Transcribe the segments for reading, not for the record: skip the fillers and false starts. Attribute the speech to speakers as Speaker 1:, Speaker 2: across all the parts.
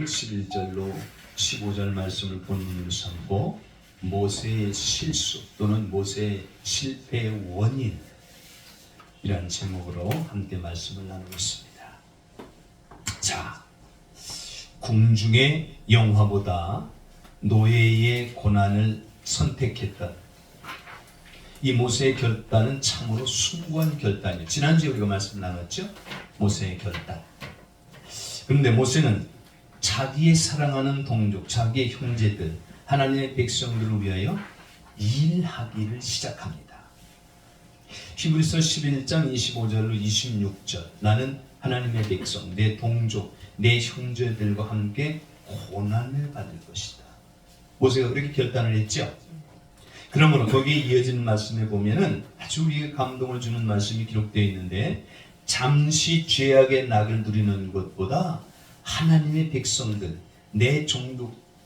Speaker 1: 11절로 15절 말씀을 본문으로 삼고 모세의 실수 또는 모세의 실패의 원인이라는 제목으로 함께 말씀을 나누겠습니다. 자, 궁중의 영화보다 노예의 고난을 선택했던 이 모세의 결단은 참으로 숭고한 결단이에요. 지난주에 우리가 말씀 나눴죠? 모세의 결단. 그런데 모세는 자기의 사랑하는 동족, 자기의 형제들, 하나님의 백성들을 위하여 일하기를 시작합니다. 히브리서 11장 25절로 26절 나는 하나님의 백성, 내 동족, 내 형제들과 함께 고난을 받을 것이다. 모세가 그렇게 결단을 했죠. 그러므로 거기에 이어지는 말씀에 보면은 아주 우리에게 감동을 주는 말씀이 기록되어 있는데, 잠시 죄악의 낙을 누리는 것보다 하나님의 백성들, 내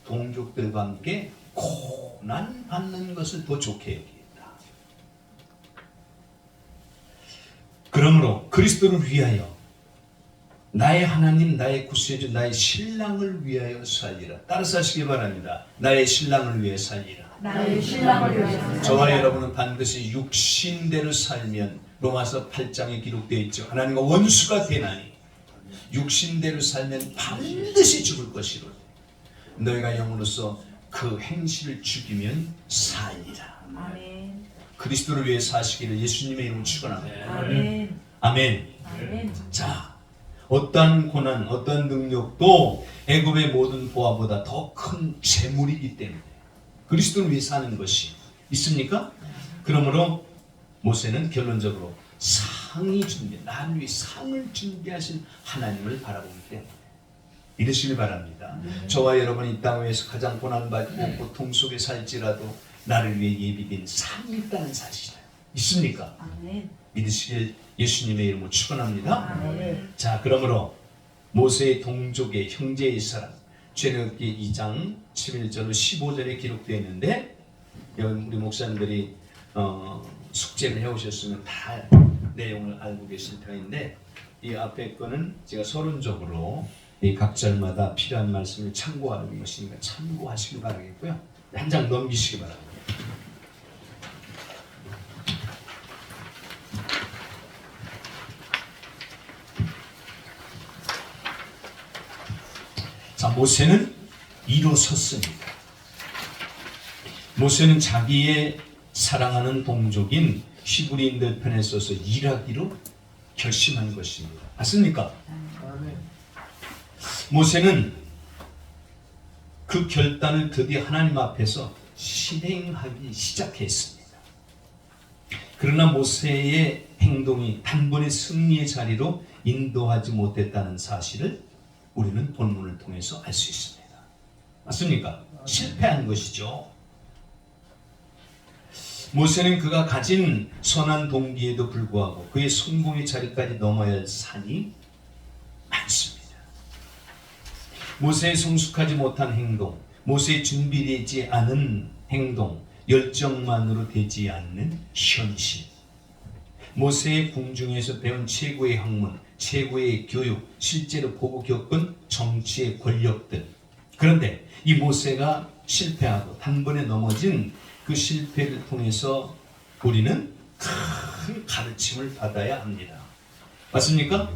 Speaker 1: 동족들과 함께 고난 받는 것을 더 좋게 여기겠다. 그러므로 그리스도를 위하여 나의 하나님, 나의 구세주, 나의 신랑을 위하여 살리라. 따라서 하시기 바랍니다. 나의 신랑을 위해 살리라.
Speaker 2: 나의 신랑을 위하여 살리라.
Speaker 1: 저와 여러분은 반드시 육신대로 살면 로마서 8장에 기록되어 있죠. 하나님과 원수가 되나니 육신대로 살면 반드시 죽을 것이로되 너희가 영으로서 그 행실을 죽이면 살리라.
Speaker 2: 아멘.
Speaker 1: 그리스도를 위해 사시기를 예수님의 이름으로 축원합니다.
Speaker 2: 아멘.
Speaker 1: 아멘.
Speaker 2: 아멘.
Speaker 1: 자, 어떠한 고난, 어떠한 능력도 애굽의 모든 보화보다 더 큰 재물이기 때문에 그리스도를 위해 사는 것이 있습니까? 그러므로 모세는 결론적으로 상이 준비, 나를 위해 상을 준비하신 하나님을 바라보기 때문에 이러시길 바랍니다. 저와 여러분이 이 땅 위에서 가장 고난받고 고통 속에 살지라도 나를 위해 예비된 상이 있다는 사실이에요. 있습니까?
Speaker 2: 아멘.
Speaker 1: 믿으시길 예수님의 이름으로 축원합니다.
Speaker 2: 아멘.
Speaker 1: 자, 그러므로 모세의 동족의 형제의 사람, 출애굽기 2장 11절로 15절에 기록되어 있는데, 우리 목사님들이 숙제를 해오셨으면 다 내용을 알고 계실 터인데, 이 앞에 거는 제가 서론적으로 이 각 절마다 필요한 말씀을 참고하는 것이니까 참고하시기 바라겠고요. 한 장 넘기시기 바랍니다. 자, 모세는 일어섰습니다. 모세는 자기의 사랑하는 동족인 히브리인들 편에 서서 일하기로 결심한 것입니다. 맞습니까? 모세는 그 결단을 드디어 하나님 앞에서 실행하기 시작했습니다. 그러나 모세의 행동이 단번에 승리의 자리로 인도하지 못했다는 사실을 우리는 본문을 통해서 알 수 있습니다. 맞습니까? 실패한 것이죠. 모세는 그가 가진 선한 동기에도 불구하고 그의 성공의 자리까지 넘어야 할 산이 많습니다. 모세의 성숙하지 못한 행동, 모세의 준비되지 않은 행동, 열정만으로 되지 않는 현실, 모세의 궁중에서 배운 최고의 학문, 최고의 교육, 실제로 보고 겪은 정치의 권력들. 그런데 이 모세가 실패하고 단번에 넘어진 그 실패를 통해서 우리는 큰 가르침을 받아야 합니다. 맞습니까?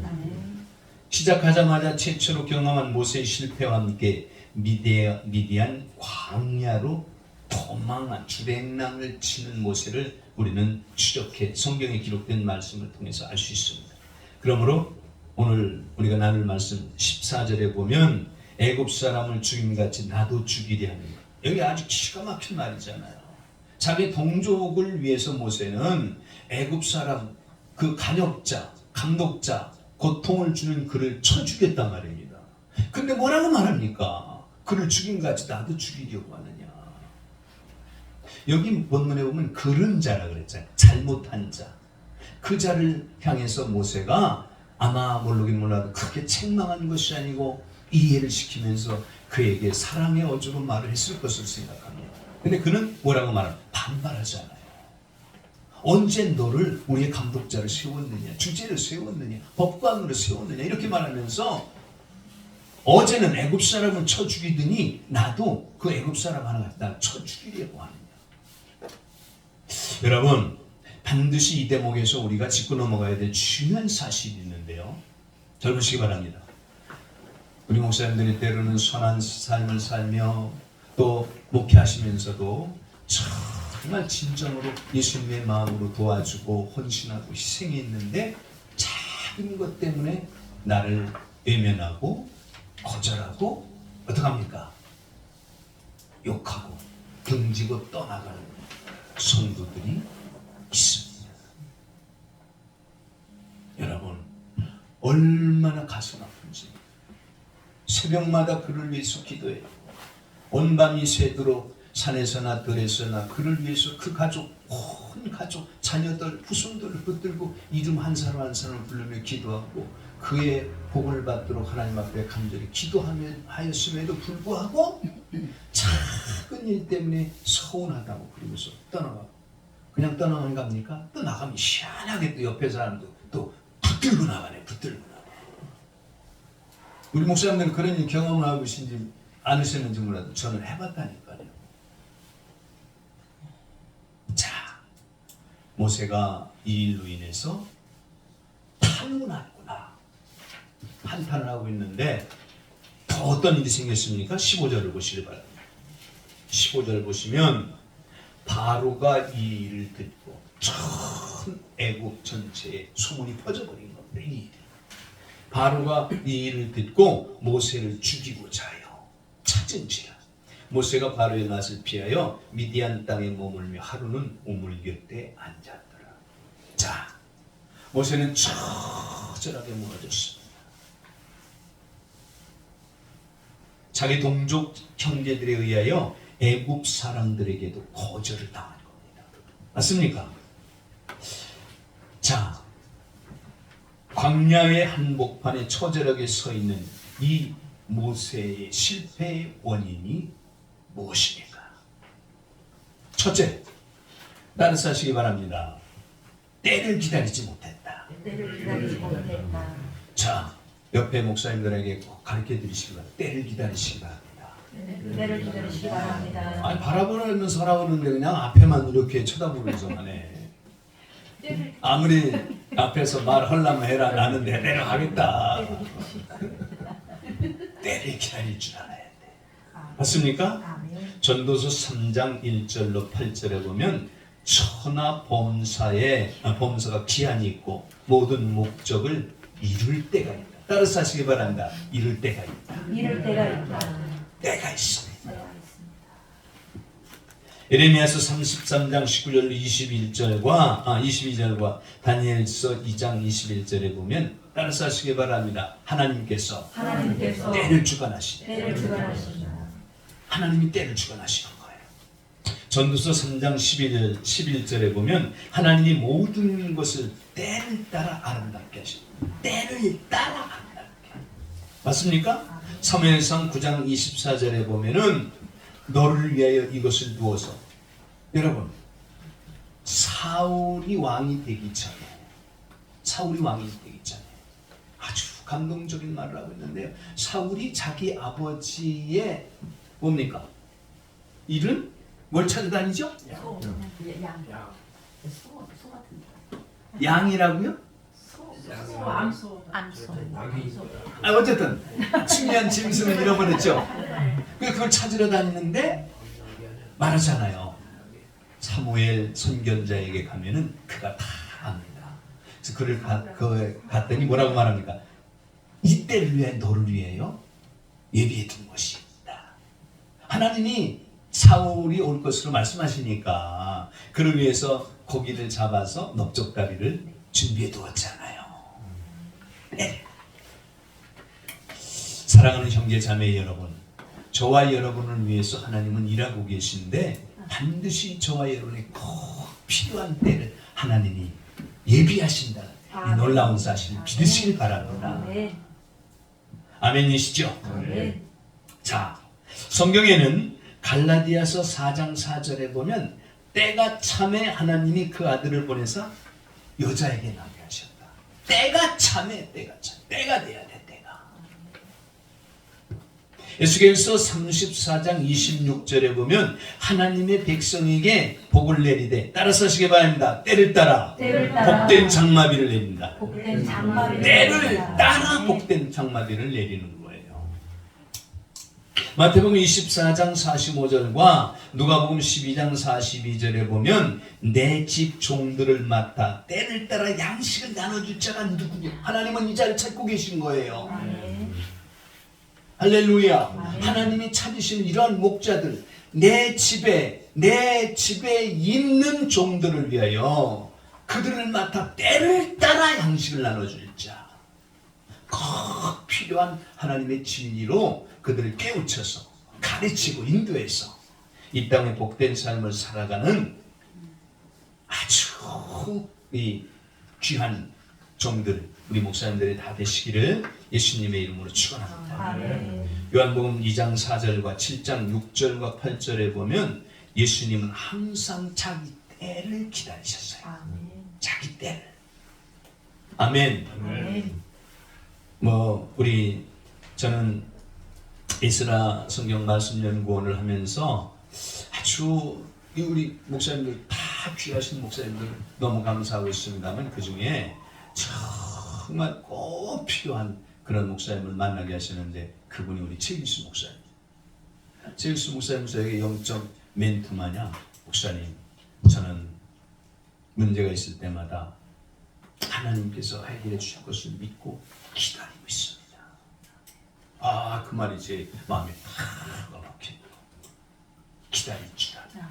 Speaker 1: 시작하자마자 최초로 경험한 모세의 실패와 함께 미디안 광야로 도망한 주랭랑을 치는 모세를 우리는 추적해 성경에 기록된 말씀을 통해서 알 수 있습니다. 그러므로 오늘 우리가 나눌 말씀 14절에 보면 애굽 사람을 죽임같이 나도 죽이려 하는 것. 여기 아주 기가 막힌 말이잖아요. 자기 동족을 위해서 모세는 애굽 사람, 그 간역자, 강독자, 고통을 주는 그를 쳐 죽였단 말입니다. 근데 뭐라고 말합니까? 그를 죽임같이 나도 죽이려고 하느냐. 여기 본문에 보면 그른자라 그랬잖아요. 잘못한 자. 그 자를 향해서 모세가 아마 모르긴 몰라도 크게 책망한 것이 아니고 이해를 시키면서 그에게 사랑의 어조로 말을 했을 것을 생각합니다. 근데 그는 뭐라고 말하면 반발하잖아요. 언제 너를 우리의 감독자를 세웠느냐, 주제를 세웠느냐, 법관으로 세웠느냐 이렇게 말하면서 어제는 애굽 사람을 쳐 죽이더니 나도 그 애굽 사람 하나 갖다 쳐 죽이려고 하느냐. 여러분, 반드시 이 대목에서 우리가 짚고 넘어가야 될 중요한 사실이 있는데요. 잘 보시기 바랍니다. 우리 목사님들이 때로는 선한 삶을 살며 또 목회하시면서도 정말 진정으로 예수님의 마음으로 도와주고 헌신하고 희생했는데 작은 것 때문에 나를 외면하고 거절하고 어떡합니까? 욕하고 등지고 떠나가는 성도들이 있습니다. 여러분, 얼마나 가슴 아픈지. 새벽마다 그를 위해서 기도해요. 온 밤이 새도록 산에서나 들에서나 그를 위해서 그 가족, 온 가족, 자녀들, 후손들을 붙들고 이름 한 사람 한 사람을 부르며 기도하고 그의 복을 받도록 하나님 앞에 간절히 기도하였음에도 불구하고 작은 일 때문에 서운하다고 그러면서 떠나가고, 그냥 떠나가는 겁니까? 또 나가면 희한하게 또 옆에 사람도 또 붙들고 나가네. 붙들고 나가. 우리 목사님들은 그런 일 경험을 하고 계신지 않으셨는지 몰라도 저는 해봤다니까요. 자, 모세가 이 일로 인해서 탄문났구나. 한탄을 하고 있는데 더 어떤 일이 생겼습니까? 15절을 보시기 바랍니다. 15절 보시면 바로가 이 일을 듣고 전 애국 전체에 소문이 퍼져버린 겁니다. 이 일이. 바로가 이 일을 듣고 모세를 죽이고자 하여 찾은지라. 모세가 바로의 낯을 피하여 미디안 땅에 머물며 하루는 우물 곁에 앉았더라. 자, 모세는 처절하게 무너졌습니다. 자기 동족 형제들에 의하여 애굽 사람들에게도 거절을 당한 겁니다. 맞습니까? 자, 광야의 한복판에 처절하게 서 있는 이 모세의 실패의 원인이 무엇입니까? 첫째, 따라하시기 바랍니다. 때를 기다리지 못했다.
Speaker 2: 때를 기다리지 못했다.
Speaker 1: 자, 옆에 목사님들에게 꼭 가르쳐 드리시기 바랍니다. 때를 기다리시기 바랍니다.
Speaker 2: 때를 기다리시기 바랍니다.
Speaker 1: 아니, 바라보면서 살아오는데 그냥 앞에만 이렇게 쳐다보면서 하네. 아무리 앞에서 말하려면 해라. 나는 내대로 하겠다. 때를 기다릴 줄 알아야 돼. 맞습니까?
Speaker 2: 아멘.
Speaker 1: 전도서 3장 1절로 8절에 보면 천하 범사가 기한이 있고 모든 목적을 이룰 때가 있다. 따라서 하시기 바랍니다. 이룰 때가 있다.
Speaker 2: 이럴 때가 있다.
Speaker 1: 때가 있습니다.
Speaker 2: 때가 있습니다.
Speaker 1: 예레미야서 33장 19절로 22절과 다니엘서 2장 21절에 보면 따라서 하시기 바랍니다. 하나님께서 때를 주관하시네.
Speaker 2: 때를 주관하신다.
Speaker 1: 하나님이 때를 주관하시는 거예요. 전도서 3장 11절에 보면 하나님이 모든 것을 때를 따라 아름답게 하십니다. 때를 따라 아름답게. 맞습니까? 사무엘상 9장 24절에 보면은 너를 위하여 이것을 두어서, 여러분, 사울이 왕이 되기 전에 아주 감동적인 말을 하고 있는데요. 사울이 자기 아버지의 뭡니까? 일은 뭘 찾아다니죠? 양이라고요? 어쨌든 중요한 짐승을 잃어버렸죠. 그걸 찾으러 다니는데 말하잖아요. 사무엘 선견자에게 가면은 그가 다 압니다. 그래서 그를 갔더니 뭐라고 말합니까? 이때를 위해 너를 위해요 예비해 둔 것이 있다. 하나님이 사울이 올 것으로 말씀하시니까 그를 위해서 고기를 잡아서 넓적다리를 준비해 두었잖아요. 네. 사랑하는 형제 자매 여러분, 저와 여러분을 위해서 하나님은 일하고 계신데 반드시 저와 여러분이 꼭 필요한 때를 하나님이 예비하신다는 이 놀라운 사실을 믿으시길 바랍니다. 아멘이시죠? 자, 성경에는 갈라디아서 4장 4절에 보면 때가 참에 하나님이 그 아들을 보내서 여자에게 나게 하셨다. 때가 참에 때가 돼야 돼. 때가. 에스겔서 34장 26절에 보면 하나님의 백성에게 복을 내리되 따라서 하시기 바랍니다. 때를 따라 복된 장마비를 내린다.
Speaker 2: 복된 장마비를
Speaker 1: 때를
Speaker 2: 내린다.
Speaker 1: 따라 복된 장마비를 내리는 거예요. 마태복음 24장 45절과 누가복음 12장 42절에 보면 내 집 종들을 맡아 때를 따라 양식을 나눠줄 자가 누구냐? 하나님은 이 자를 찾고 계신 거예요.
Speaker 2: 아멘.
Speaker 1: 할렐루야.
Speaker 2: 아멘.
Speaker 1: 하나님이 찾으시는 이러한 목자들, 내 집에 있는 종들을 위하여 그들을 맡아 때를 따라 양식을 나눠줄 자. 꼭 필요한 하나님의 진리로 그들을 깨우쳐서 가르치고 인도해서 이 땅의 복된 삶을 살아가는 아주 이 귀한 종들, 우리 목사님들이 다 되시기를 예수님의 이름으로 축원합니다.
Speaker 2: 아멘.
Speaker 1: 요한복음 2장 4절과 7장 6절과 8절에 보면 예수님은 항상 자기 때를 기다리셨어요.
Speaker 2: 아멘.
Speaker 1: 자기 때를. 아멘.
Speaker 2: 아멘.
Speaker 1: 저는 에스라 성경 말씀 연구원을 하면서 아주 우리 목사님들 다 귀하신 목사님들 너무 감사하고 있습니다만 그 중에 정말 꼭 필요한 그런 목사님을 만나게 하시는데 그분이 우리 최길수 목사님. 최길수 목사님 저에게 영적 멘토 마냥 목사님 저는 문제가 있을 때마다 하나님께서 해결해 주실 것을 믿고 기다리고 있습니다. 그 말이 제 마음에 탁 와닿게 기다릴 줄 알아.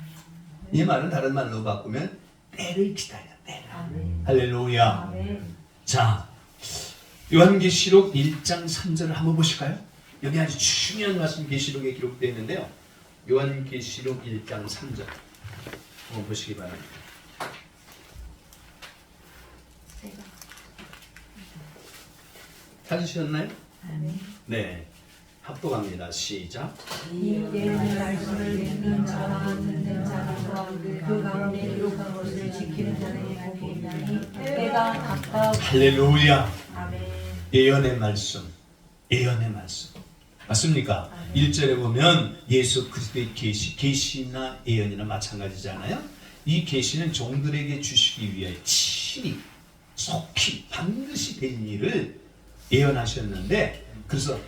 Speaker 1: 이 말은 다른 말로 바꾸면 때를 기다려. 때를.
Speaker 2: 아멘.
Speaker 1: 할렐루야.
Speaker 2: 아멘.
Speaker 1: 자, 요한계시록 1장 3절을 한번 보실까요? 여기 아주 중요한 말씀 계시록에 기록되어 있는데요. 요한계시록 1장 3절 한번 보시기 바랍니다. 찾으셨나요?
Speaker 2: 아멘.
Speaker 1: 네. 합독합니다. 시작.
Speaker 2: 이 예언의 말씀을 듣는 자와 듣는 자라서 그 가운데 기록한 것을 지키는 자에게 복이 있나니 때가 가까워.
Speaker 1: 할렐루야.
Speaker 2: 아멘.
Speaker 1: 예언의 말씀. 예언의 말씀. 맞습니까? 1절에 보면 예수 그리스도의 계시나 예언이나 마찬가지잖아요. 이 계시는 종들에게 주시기 위하여 친히 속히 반드시 될 일을 예언하셨는데 그래서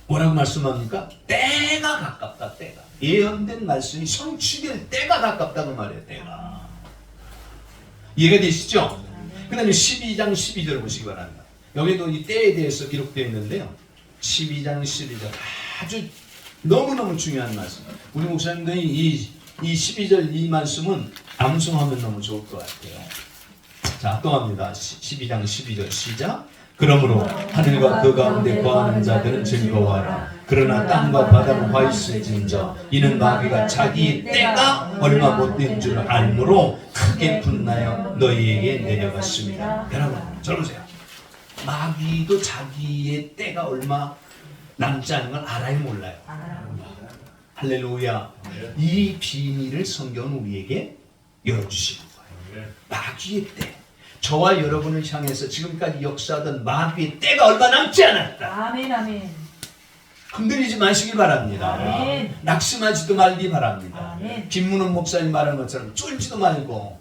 Speaker 1: 뭐라고 말씀합니까? 때가 가깝다. 때가. 예언된 말씀이 성취될 때가 가깝다고 말해요. 때가. 이해가 되시죠? 그 다음에 12장 12절을 보시기 바랍니다. 여기도 이 때에 대해서 기록되어 있는데요. 12장 12절 아주 너무너무 중요한 말씀. 우리 목사님들이 이 12절 이 말씀은 암송하면 너무 좋을 것 같아요. 자, 합동합니다. 12장 12절 시작. 그러므로 하늘과 그 가운데 거하는 자들은 즐거워하라. 그러나 땅과 바다는 화 있을진저 이는 마귀가 자기의 때가 얼마 못된 줄 알므로 크게 분나여 너희에게 내려갔습니다. 여러분 잘 보세요. 마귀도 자기의 때가 얼마 남지 않은 걸 알아요 몰라요? 할렐루야. 이 비밀을 성경은 우리에게 열어주시는 거예요. 마귀의 때. 저와 여러분을 향해서 지금까지 역사하던 마귀의 때가 얼마 남지 않았다.
Speaker 2: 아멘. 아멘.
Speaker 1: 흔들리지 마시기 바랍니다.
Speaker 2: 아멘.
Speaker 1: 낙심하지도 말기 바랍니다.
Speaker 2: 아멘.
Speaker 1: 김문훈 목사님 말한 것처럼 쫄지도 말고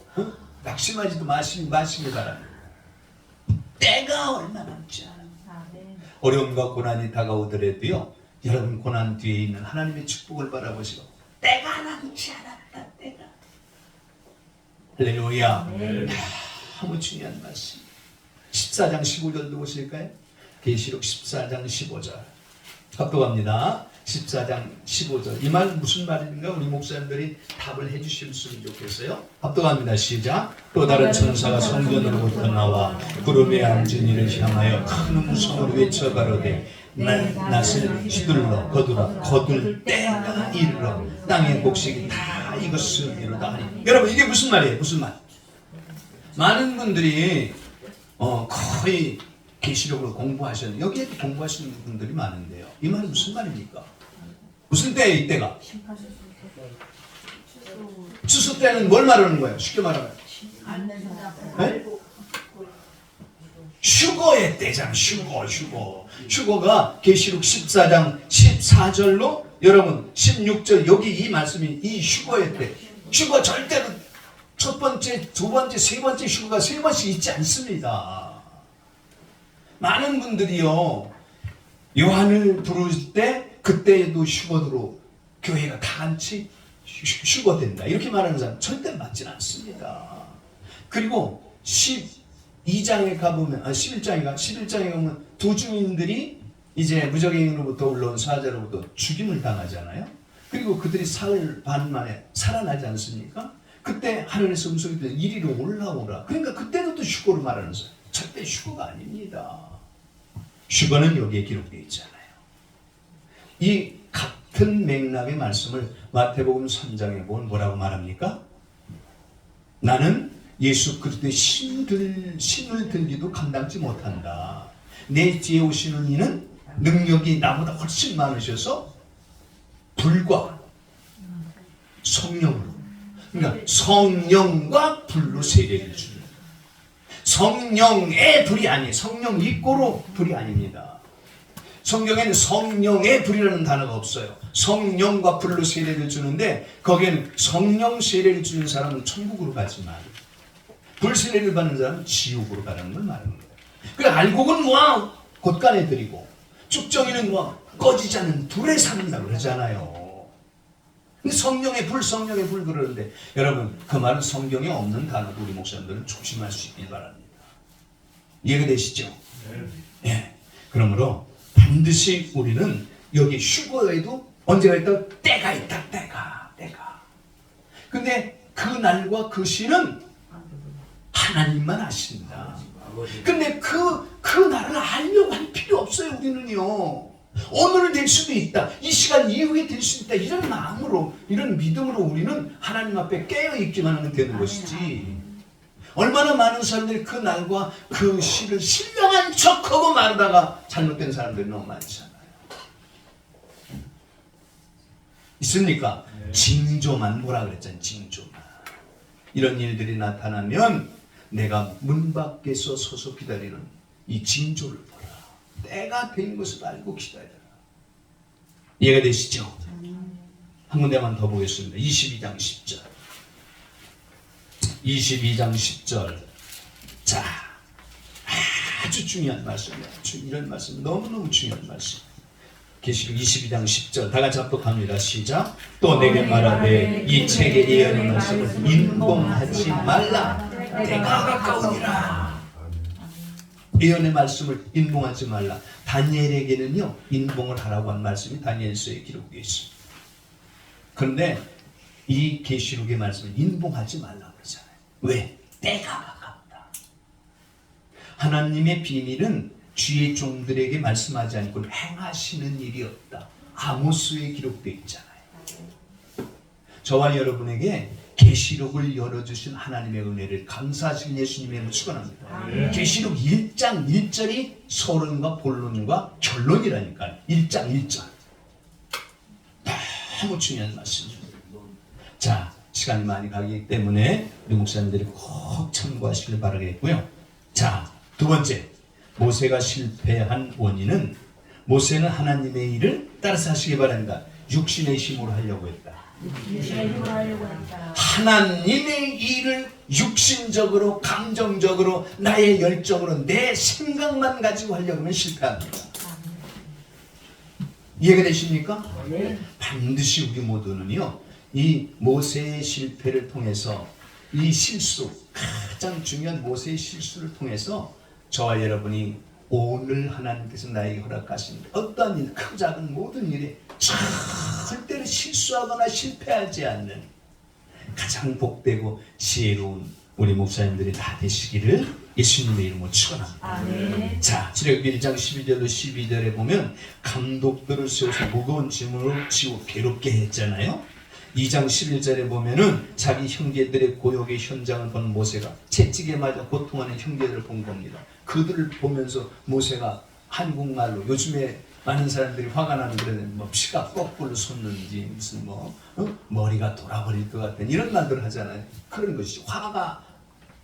Speaker 1: 낙심하지도 마시기 바랍니다. 때가 얼마 남지 않았다.
Speaker 2: 아멘.
Speaker 1: 어려움과 고난이 다가오더라도요. 여러분 고난 뒤에 있는 하나님의 축복을 바라보시고 때가 남지 않았다. 때가. 할렐루야.
Speaker 2: 아멘.
Speaker 1: 너무 중요한 말씀. 14장 15절도 보실까요? 계시록 14장 15절. 합독합니다. 14장 15절. 이 말 무슨 말인가 우리 목사님들이 답을 해주셨으면 좋겠어요. 합독합니다. 시작. 또 다른 천사가 성전으로부터 나와 구름에 앉은 이를 향하여 큰 음성으로 외쳐 가로되 낫을 휘둘러 거둘 때가 이르러 땅의 곡식이 다 익었을 이로다 하니. 여러분 이게 무슨 말이에요? 무슨 말? 많은 분들이 거의 계시록을 공부하셨는데 여기에 공부하시는 분들이 많은데요. 이 말은 무슨 말입니까? 무슨 때예요 이때가? 추수 때는 뭘 말하는 거예요? 쉽게 말하면 네? 휴거의 때잖아. 휴거. 휴거가 계시록 14장 14절로 여러분 16절 여기 이 말씀이 이 휴거의 때 휴거 절대로 첫 번째, 두 번째, 세 번째 휴거가 세 번씩 있지 않습니다. 많은 분들이요 요한을 부를 때 그때도 휴거로 교회가 다 같이 휴거된다 이렇게 말하는 사람 절대 맞지는 않습니다. 그리고 12장에 가보면 11장에 가면 두 주민들이 이제 무적행으로부터 올라온 사자로부터 죽임을 당하잖아요. 그리고 그들이 사흘 반 만에 살아나지 않습니까? 그때 하늘에서 음성이 들려 이리로 올라오라. 그러니까 그때도 또 휴거를 말하는 거예요. 절대 휴거가 아닙니다. 휴거는 여기에 기록되어 있잖아요. 이 같은 맥락의 말씀을 마태복음 3장에 보면 뭐라고 말합니까? 나는 예수 그리스도의 신을 들기도 감당치 못한다. 내 뒤에 오시는 이는 능력이 나보다 훨씬 많으셔서 불과 성령으로, 그러니까 성령과 불로 세례를 주는, 성령의 불이 아니에요. 성령 입고로 불이 아닙니다. 성경에는 성령의 불이라는 단어가 없어요. 성령과 불로 세례를 주는데 거기에는 성령 세례를 주는 사람은 천국으로 가지만 불 세례를 받는 사람은 지옥으로 가라는 걸 말하는 거예요. 그래 알곡은 뭐 곳간에 들이고 쭉정이는 뭐 꺼지지 않는 불에 산다고 그러잖아요. 성령의 불 그러는데 여러분 그 말은 성경에 없는 단어도 우리 목사님들은 조심할 수 있길 바랍니다. 이해가 되시죠? 네. 그러므로 반드시 우리는 여기 휴거에도 언제가 있다? 때가 있다. 때가. 근데 그 날과 그 시는 하나님만 아십니다. 근데 그 날을 알려고 할 필요 없어요. 우리는요. 오늘 될 수도 있다. 이 시간 이후에 될 수도 있다. 이런 마음으로 이런 믿음으로 우리는 하나님 앞에 깨어있기만 하면 되는 것이지. 얼마나 많은 사람들이 그 날과 그 시를 신령한 척하고 말하다가 잘못된 사람들이 너무 많잖아요. 있습니까? 징조만 뭐라 그랬잖아요. 징조만. 이런 일들이 나타나면 내가 문 밖에서 서서 기다리는 이 징조를 보라. 때가 된 것을 알고 기다려라. 이해가 되시죠? 한 군데만 더 보겠습니다. 22장 10절. 22장 10절. 자, 아주 중요한 말씀이에요. 이런 말씀 너무너무 중요한 말씀. 계시록 22장 10절 다 같이 합독합니다. 시작. 또 내게 말하되 이 책의 예언의 말씀을 인봉하지 말라. 때가 가까우니라. 예언의 말씀을 인봉하지 말라. 다니엘에게는요 인봉을 하라고 한 말씀이 다니엘서에 기록되어 있습니다. 그런데 이 계시록의 말씀을 인봉하지 말라고 그러잖아요. 왜? 때가 가깝다. 하나님의 비밀은 주의 종들에게 말씀하지 않고 행하시는 일이 없다. 아모스에 기록되어 있잖아요. 저와 여러분에게 계시록을 열어주신 하나님의 은혜를 감사하신 예수님의 이름으로 축원합니다. 계시록 1장 1절이 서론과 본론과 결론이라니까요. 1장 1절. 너무 중요한 말씀입니다. 자, 시간이 많이 가기 때문에 우리 목사님들이 꼭 참고하시길 바라겠고요. 자, 두 번째. 모세가 실패한 원인은 모세는 하나님의 일을 따라서 하시기 바랍니다. 육신의 힘으로 하려고 했다. 하나님의 일을 육신적으로 감정적으로 나의 열정으로 내 생각만 가지고 하려고 하면 실패합니다. 이해가 되십니까? 반드시 우리 모두는요 이 모세의 실패를 통해서 이 실수 가장 중요한 모세의 실수를 통해서 저와 여러분이 오늘 하나님께서 나에게 허락하신 어떠한 일, 크고 작은 모든 일에 절대로 실수하거나 실패하지 않는 가장 복되고 지혜로운 우리 목사님들이 다 되시기를 예수님의 이름으로 축원합니다. 자, 출애굽기 1장 12절로 12절에 보면 감독들을 세워서 무거운 짐으로 지고 괴롭게 했잖아요. 2장 11절에 보면은 자기 형제들의 고역의 현장을 본 모세가 채찍에 맞아 고통하는 형제들을 본 겁니다. 그들을 보면서 모세가 한국말로 요즘에 많은 사람들이 화가 나는 그런 뭐 피가 거꾸로 솟는지 무슨 머리가 돌아버릴 것 같은 이런 말들을 하잖아요. 그런 것이죠. 화가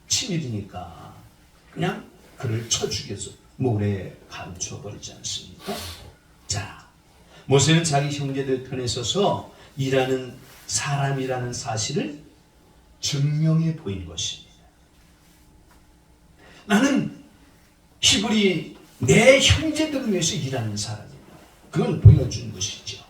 Speaker 1: 치밀으니까 그냥 그를 쳐 죽여서 물에 감춰버리지 않습니까? 자, 모세는 자기 형제들 편에 서서 일하는 사람이라는 사실을 증명해 보인 것입니다. 나는 히브리 내 형제들을 위해서 일하는 사람이다. 그걸 보여준 것이죠.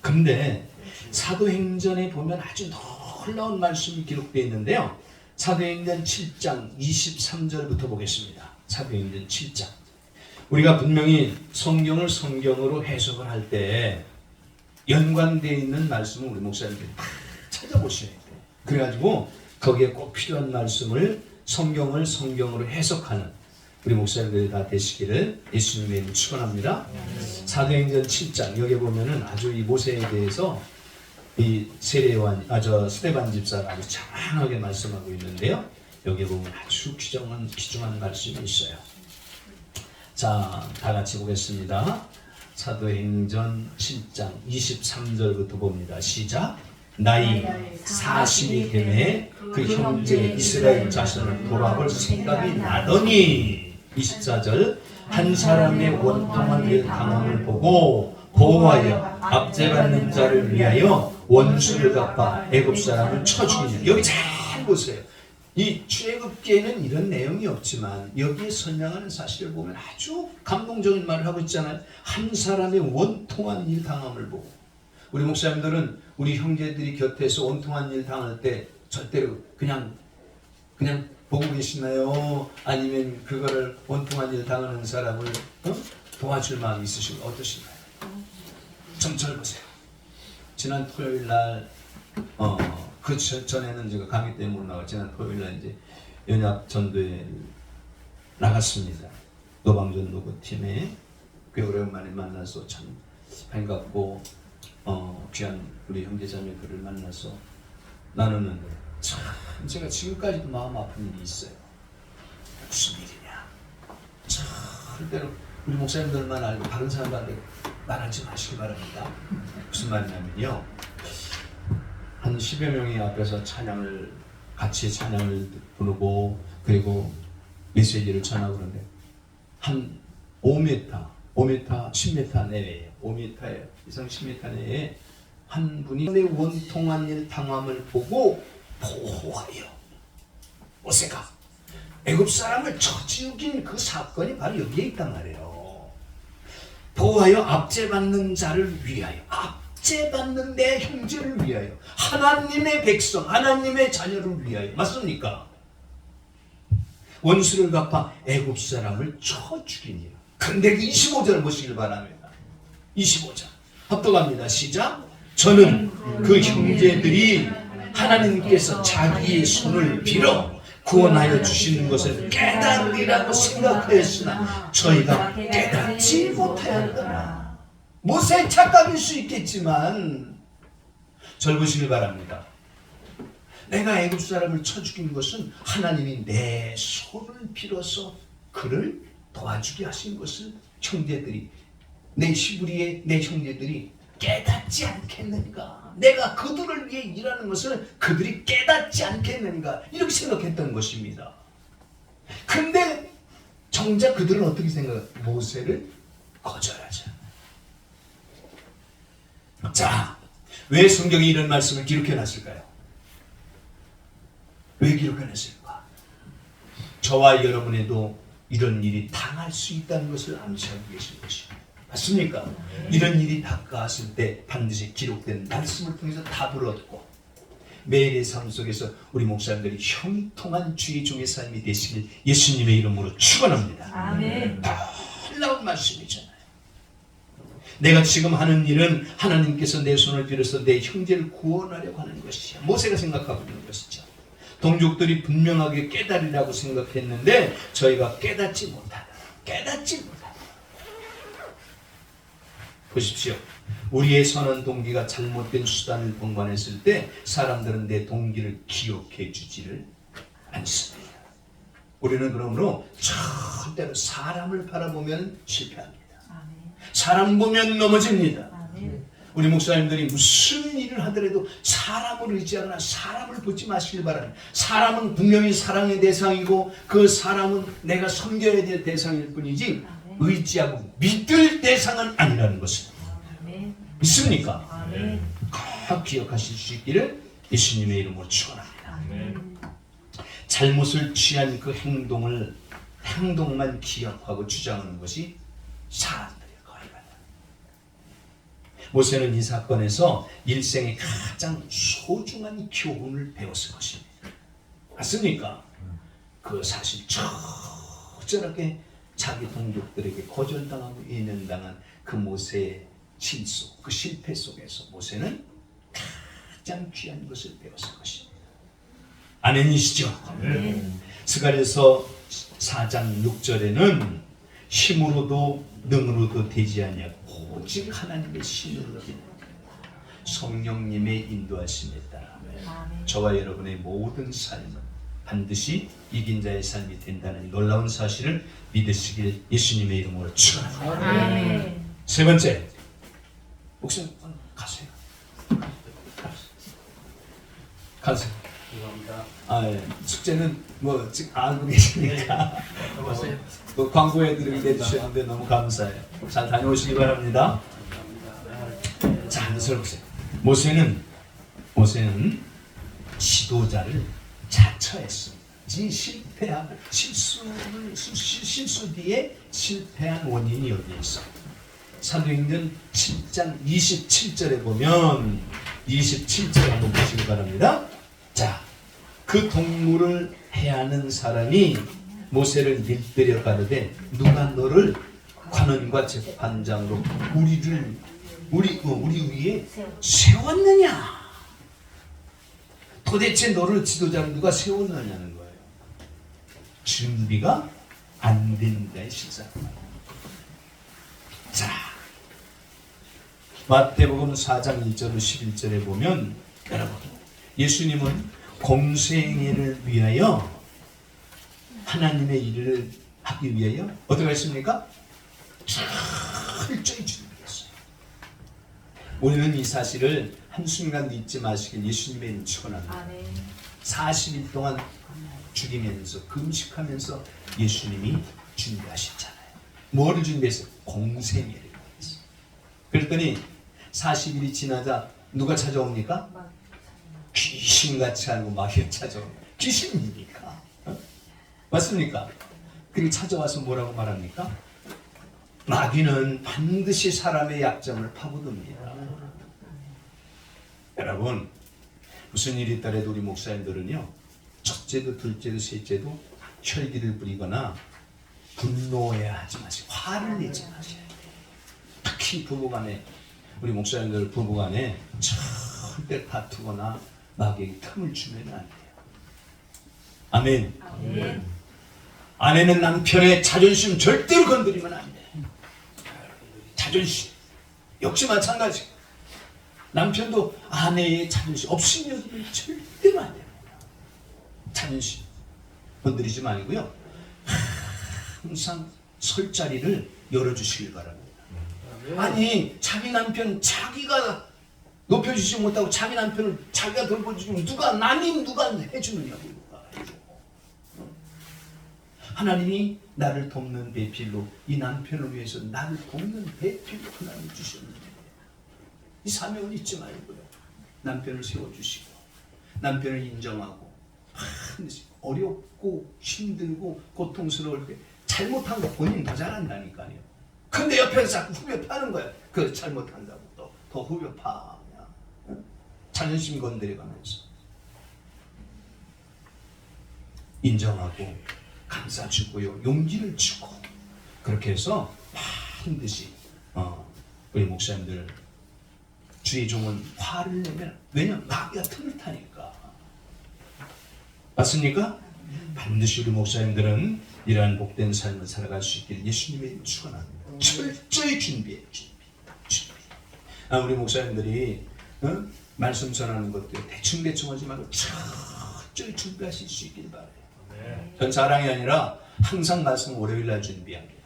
Speaker 1: 근데 사도행전에 보면 아주 놀라운 말씀이 기록되어 있는데요. 사도행전 7장 23절부터 보겠습니다. 사도행전 7장. 우리가 분명히 성경을 성경으로 해석을 할 때 연관되어 있는 말씀을 우리 목사님들이 다 찾아보셔야 돼요. 그래가지고 거기에 꼭 필요한 말씀을 성경을 성경으로 해석하는 우리 목사님들이 다 되시기를 예수님의 이름으로 축원합니다. 사도행전 7장 여기 보면은 아주 이 모세에 대해서 이 스데반 집사가 아주 장황하게 말씀하고 있는데요. 여기 보면 아주 귀중한 말씀이 있어요. 자, 다 같이 보겠습니다. 사도행전 7장 23절부터 봅니다. 시작. 나이 40이 되매 그 형제 이스라엘 자손을 돌아볼 생각이 나더니 24절 한 사람의 원통한 일 당함을 보고 보호하여 압제받는 자를 위하여 원수를 갚아 애굽 사람을 쳐 죽이니. 여기 잘 보세요. 이 출애굽기에는 이런 내용이 없지만 여기에 설명하는 사실을 보면 아주 감동적인 말을 하고 있잖아요. 한 사람의 원통한 일 당함을 보고. 우리 목사님들은 우리 형제들이 곁에서 원통한 일 당할 때 절대로 그냥 보고 계시나요? 아니면 그거를 원통한 일 당하는 사람을 도와줄 마음이 있으시고 어떠신가요? 좀 젊으세요. 지난 토요일 날 그 전에는 제가 강의 때문에 나가 지난 토요일 날 이제 연합 전도에 나갔습니다. 노방전 노고팀에 꽤 오랜만에 만나서 참 반갑고 귀한 우리 형제자매들을 만나서 나누는데 참 제가 지금까지도 마음 아픈 일이 있어요. 무슨 일이냐? 절대로 우리 목사님들만 알고 다른 사람들한테 말하지 마시기 바랍니다. 무슨 말이냐면요. 한 10여 명이 앞에서 같이 찬양을 부르고 그리고 메시지를 전하고 그러는데 한 5m, 10m 내외에 5m 이상 10m 내에 한 분이 내 원통한 일 당함을 보고 보호하여 모세가 애굽 사람을 쳐 죽인 그 사건이 바로 여기에 있단 말이에요. 보호하여 압제받는 자를 위하여, 압제받는 내 형제를 위하여, 하나님의 백성, 하나님의 자녀를 위하여. 맞습니까? 원수를 갚아 애굽 사람을 쳐 죽이니라. 근데 25절 보시길 바랍니다. 25절 합독합니다. 시작. 저는 그 형제들이 하나님께서 자기의 손을 빌어 구원하여 주시는 것을 깨달으리라고 생각하였으나 저희가 깨닫지 못하였더라. 모세의 착각일 수 있겠지만 절 보시길 바랍니다. 내가 애굽 사람을 쳐 죽인 것은 하나님이 내 손을 빌어서 그를 도와주게 하신 것을 형제들이, 내 히브리의 내 형제들이 깨닫지 않겠는가? 내가 그들을 위해 일하는 것을 그들이 깨닫지 않겠는가? 이렇게 생각했던 것입니다. 근데 정작 그들은 어떻게 생각해요? 모세를 거절하자. 자, 왜 성경이 이런 말씀을 기록해 놨을까요? 왜 기록해 놨을까? 저와 여러분에도 이런 일이 당할 수 있다는 것을 암시하고 계신 것입니다. 맞습니까? 이런 일이 닥쳐왔을 때 반드시 기록된 말씀을 통해서 답을 얻고 매일의 삶 속에서 우리 목사님들이 형통한 주의 종의 삶이 되시길 예수님의 이름으로 축원합니다.
Speaker 2: 아멘.
Speaker 1: 놀라운 말씀이잖아요. 내가 지금 하는 일은 하나님께서 내 손을 빌어서 내 형제를 구원하려고 하는 것이야. 모세가 생각하고 있는 것이죠. 동족들이 분명하게 깨달으라고 생각했는데 저희가 깨닫지 못하다. 보십시오. 우리의 선한 동기가 잘못된 수단을 동반했을 때 사람들은 내 동기를 기억해 주지를 않습니다. 우리는 그러므로 절대로 사람을 바라보면 실패합니다. 사람 보면 넘어집니다. 우리 목사님들이 무슨 일을 하더라도 사람을 의지하거나 사람을 보지 마시길 바랍니다. 사람은 분명히 사랑의 대상이고 그 사람은 내가 섬겨야 될 대상일 뿐이지 의지하고 믿을 대상은 아니라는 것을 믿습니까? 꼭 기억하실 수 있기를 예수님의 이름으로 축원합니다. 잘못을 취한 그 행동만 기억하고 주장하는 것이 사람들이에요. 모세는 이 사건에서 일생의 가장 소중한 교훈을 배웠을 것입니다. 맞습니까? 그 사실 처절하게 자기 동족들에게 거절당하고 인연당한 그 모세의 실수, 그 실패 속에서 모세는 가장 귀한 것을 배웠을 것입니다. 아멘이시죠? 스가랴서 4장 6절에는 힘으로도 능으로도 되지 아니하고 오직 하나님의 신으로 되는 성령님의 인도하심에 따라 저와 여러분의 모든 삶은 반드시 이긴 자의 삶이 된다는 놀라운 사실을 믿으시길 예수님의 이름으로 축원합니다. 세 번째, 목사님 가세요. 가세요. 예. 숙제는 뭐 지금 알고 계시니까 광고해드리게 해주셨는데 너무 감사해요. 잘 다녀오시기 바랍니다. 자, 앉아서 보세요. 모세는 지도자를 자처했습니다. 실패하고 실수 뒤에 실패한 원인이 여기 있어. 사도행전 7장 27절에 보면 27절 한번 보시기 바랍니다. 자, 그 동물을 해하는 사람이 모세를 밀들여 가르되 누가 너를 관원과 재판장으로 우리 위에 세웠느냐? 도대체 너를 지도자로 누가 세웠느냐는 거예요. 준비가 안 된 자의 실상. 자, 마태복음 4장 1절 11절에 보면 여러분, 예수님은 공생애를 위하여 하나님의 일을 하기 위하여 어떻게 했습니까? 철저히 준비했어요. 우리는 이 사실을 한순간도 잊지 마시길 예수님의 이름으로 축원합니다. 40일 동안 죽이면서 금식하면서 예수님이 준비하셨잖아요. 뭐를 준비했어요? 공생애를 준비했어요. 그랬더니 40일이 지나자 누가 찾아옵니까? 귀신같이 알고 마귀가 찾아옵니다. 귀신입니까? 맞습니까? 그리고 찾아와서 뭐라고 말합니까? 마귀는 반드시 사람의 약점을 파고듭니다. 여러분, 무슨 일이 있더라도 우리 목사님들은요, 첫째도 둘째도 셋째도 혈기를 부리거나 분노해야 하지 마세요. 화를 내지 마세요. 특히 부부간에, 우리 목사님들 부부간에 절대 다투거나 마귀에게 틈을 주면 안 돼요. 아멘. 아내는 남편의 자존심 절대로 건드리면 안 돼. 자존심 역시 마찬가지. 남편도 아내의 자존심 없으면 여기면 절대로 안 됩니다. 자존심 건드리지 말고요. 항상 설 자리를 열어주시길 바랍니다. 아니, 자기 남편 자기가 높여주지 못하고 자기 남편을 자기가 돌보주면 누가 해주느냐고. 누가 해줘. 하나님이 나를 돕는 배필로 이 남편을 위해서 나를 돕는 배필로 하나님 주셨는데 이 사명을 잊지 말고요. 남편을 세워주시고 남편을 인정하고 어렵고 힘들고 고통스러울 때 잘못한 거 본인 더 잘한다니까요. 근데 옆에서 자꾸 후벼 파는 거야. 그 잘못한다고 또 더 후벼 파. 자존심 건드려가면서 인정하고 감싸주고요, 용기를 주고 그렇게 해서 반드시 우리 목사님들 주의 종은 화를 내면 왜냐면 마귀가 틈을 타니까. 맞습니까? 반드시 우리 목사님들은 이러한 복된 삶을 살아갈 수 있기를 예수님의 이름으로 축원합니다. 철저히 준비해. 우리 목사님들이 말씀 전하는 것도 대충 하지 말고 철저히 준비하실 수 있길 바라요. 전 자랑이 아니라 항상 말씀 월요일 날 준비합니다.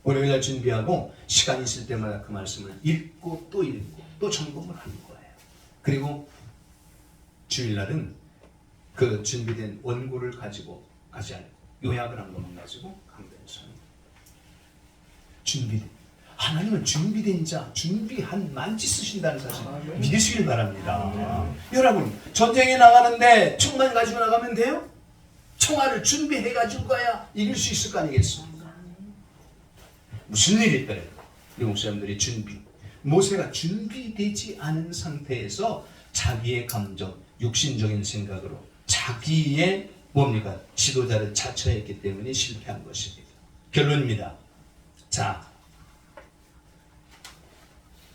Speaker 1: 월요일날 준비하고 시간 있을 때마다 그 말씀을 읽고 또 점검을 하는 거예요. 그리고 주일날은 그 준비된 원고를 가지고 가지 않고 요약을 한 것만 가지고 강단에서 하나님은 준비된 자, 준비한 만지 쓰신다는 사실 믿으시길 바랍니다. 여러분, 전쟁에 나가는데 총만 가지고 나가면 돼요? 총알을 준비해 가지고 가야 이길 수 있을 거 아니겠습니까? 무슨 일이 있더라도 우리 목사님들이 모세가 준비되지 않은 상태에서 자기의 감정, 육신적인 생각으로 자기의 뭡니까? 지도자를 자처했기 때문에 실패한 것입니다. 결론입니다. 자,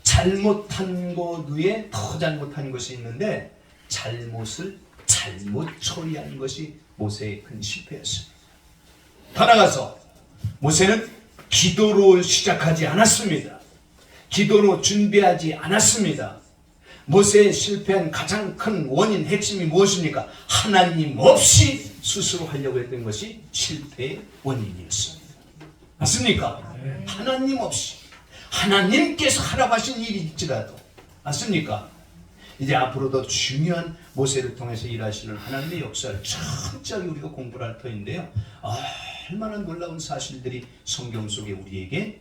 Speaker 1: 잘못한 것 위에 더 잘못한 것이 있는데 잘못을 잘못 처리한 것이 모세의 큰 실패였습니다. 더 나아가서 모세는 기도로 시작하지 않았습니다. 기도로 준비하지 않았습니다. 모세의 실패한 가장 큰 원인, 핵심이 무엇입니까? 하나님 없이 스스로 하려고 했던 것이 실패의 원인이었습니다. 맞습니까? 하나님 없이 하나님께서 하라고 하신 일이 있지라도 맞습니까? 이제 앞으로 더 중요한 모세를 통해서 일하시는 하나님의 역사를 철저하게 우리가 공부를 할 터인데요. 얼마나 놀라운 사실들이 성경 속에 우리에게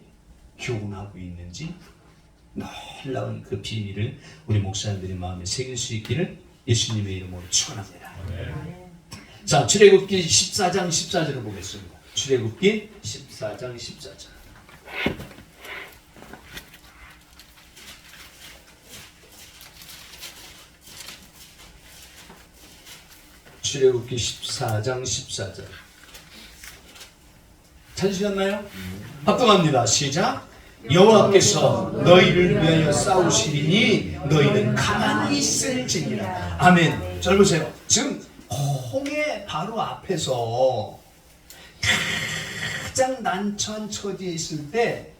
Speaker 1: 교훈하고 있는지 놀라운 그 비밀을 우리 목사님들이 마음에 새길 수 있기를 예수님의 이름으로 축원합니다. 자, 출애굽기 14장 14절을 보겠습니다. 출애굽기 14장 14절. 출애굽기 14장 14절. 찾으셨나요? 합동합니다. 시작. 여호와께서 너희를 위하여 싸우시리니 너희는 가만히 있을지니라. 아멘. 잘 보세요. 지금 홍해 바로 앞에서 가장 난처한 처지에 있을 때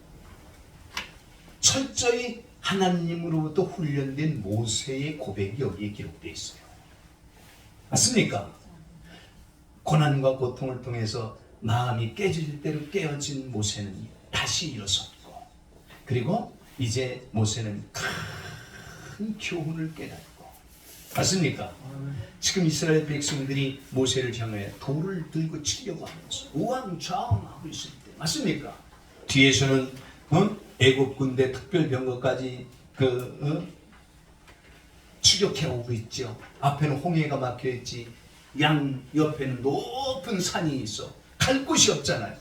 Speaker 1: 철저히 하나님으로부터 훈련된 모세의 고백이 여기에 기록되어 있어요. 맞습니까? 고난과 고통을 통해서 마음이 깨질 대로 깨어진 모세는 다시 일어섰고, 그리고 이제 모세는 큰 교훈을 깨닫고, 맞습니까? 지금 이스라엘 백성들이 모세를 향해 돌을 들고 치려고 하면서 우왕좌왕하고 있을 때, 맞습니까? 뒤에서는 애국 군대 특별병거까지 추격해 오고 있죠. 앞에는 홍해가 막혀 있지, 양 옆에는 높은 산이 있어. 갈 곳이 없잖아요.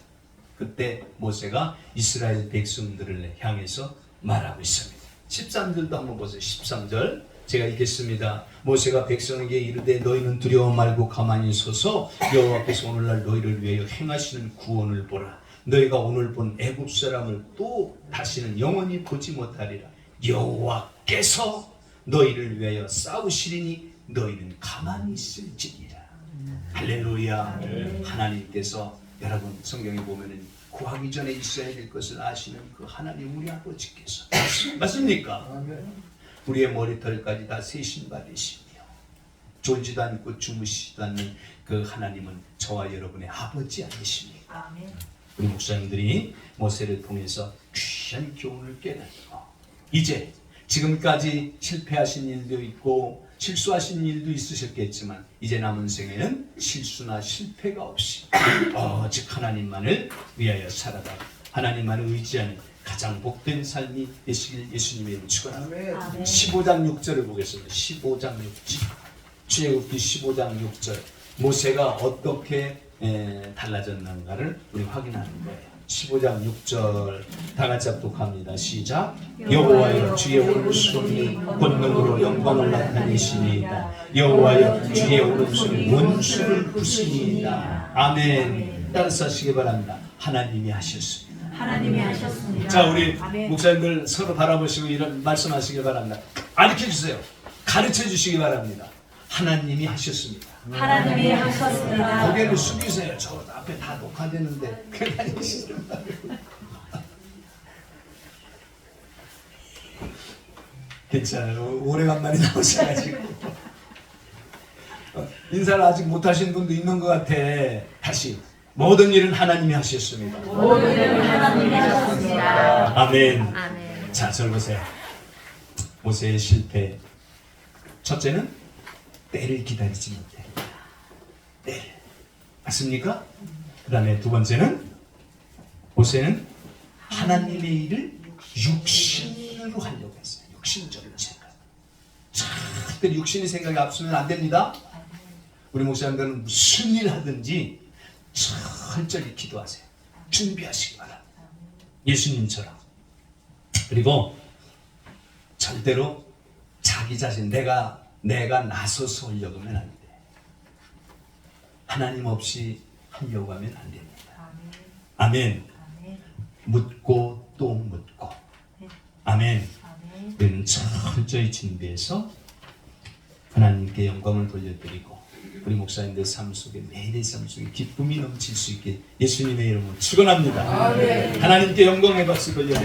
Speaker 1: 그때 모세가 이스라엘 백성들을 향해서 말하고 있습니다. 13절도 한번 보세요. 13절 제가 읽겠습니다. 모세가 백성에게 이르되 너희는 두려워 말고 가만히 서서 여호와께서 오늘날 너희를 위하여 행하시는 구원을 보라. 너희가 오늘 본 애굽 사람을 또 다시는 영원히 보지 못하리라. 여호와께서 너희를 위하여 싸우시리니 너희는 가만히 있을지니라. 할렐루야. 하나님께서, 여러분 성경에 보면은 구하기 전에 있어야 될 것을 아시는 그 하나님 우리 아버지께서, 맞습니까? 우리의 머리털까지 다 세신 받으시며 졸지도 않고 주무시지도 않는 그 하나님은 저와 여러분의 아버지 아니십니까? 우리 목사님들이 모세를 통해서 귀한 교훈을 깨닫고, 이제 지금까지 실패하신 일도 있고 실수하신 일도 있으셨겠지만 이제 남은 생에는 실수나 실패가 없이 오직 하나님만을 위하여 살아가 하나님만을 의지하는 가장 복된 삶이 되시길 예수님의 이름으로 축원합니다. 15장 6절을 보겠습니다. 15장 6절. 출애굽기 15장 6절. 모세가 어떻게 달라졌는가를 우리 확인하는 거예요. 15장 6절 다 같이 합독합니다. 시작. 여호와여 주의 오른손이 권능으로 영광을 나타내시니이다. 여호와여 주의 오른손이 원수를 부수니이다. 아멘. 따라서 하시기 바랍니다. 하나님이 하셨습니다.
Speaker 2: 하나님이 하셨습니다.
Speaker 1: 자, 우리
Speaker 2: 아멘.
Speaker 1: 목사님들 서로 바라보시고 이런 말씀하시기 바랍니다. 가르쳐 주세요. 가르쳐 주시기 바랍니다. 하나님이 하셨습니다.
Speaker 2: 하나님이 하셨습니다.
Speaker 1: 고개를 숙이세요. 저 앞에 다 녹화되는데 그냥 하시는 말이에요. 괜찮아요. 오래간만에 나오셔가지고 인사를 아직 못하신 분도 있는 것 같아. 다시 모든 일은 하나님이 하셨습니다.
Speaker 2: 모든 일은 하나님이 하셨습니다.
Speaker 1: 아멘.
Speaker 3: 아멘.
Speaker 1: 자, 절 보세요. 모세의 실패. 첫째는 때를 기다리지 못해. 때를. 맞습니까? 그 다음에 두 번째는 모세는 하나님의 일을 육신으로 하려고 했어요. 육신적인 생각. 절대 육신의 생각이 앞서면 안 됩니다. 우리 목사님들은 무슨 일 하든지 철저히 기도하세요. 준비하시기 바랍니다. 예수님처럼. 그리고 절대로 자기 자신 내가 나서서 하려고 하면 안 돼. 하나님 없이 하려고 하면 안 됩니다. 아멘. 묻고 또 묻고. 아멘. 우리는 철저히 준비해서 하나님께 영광을 돌려드리고 우리 목사님들 삶 속에 매일의 삶 속에 기쁨이 넘칠 수 있게 예수님의 이름으로 축원합니다. 하나님께 영광의 박수 돌려드립니다.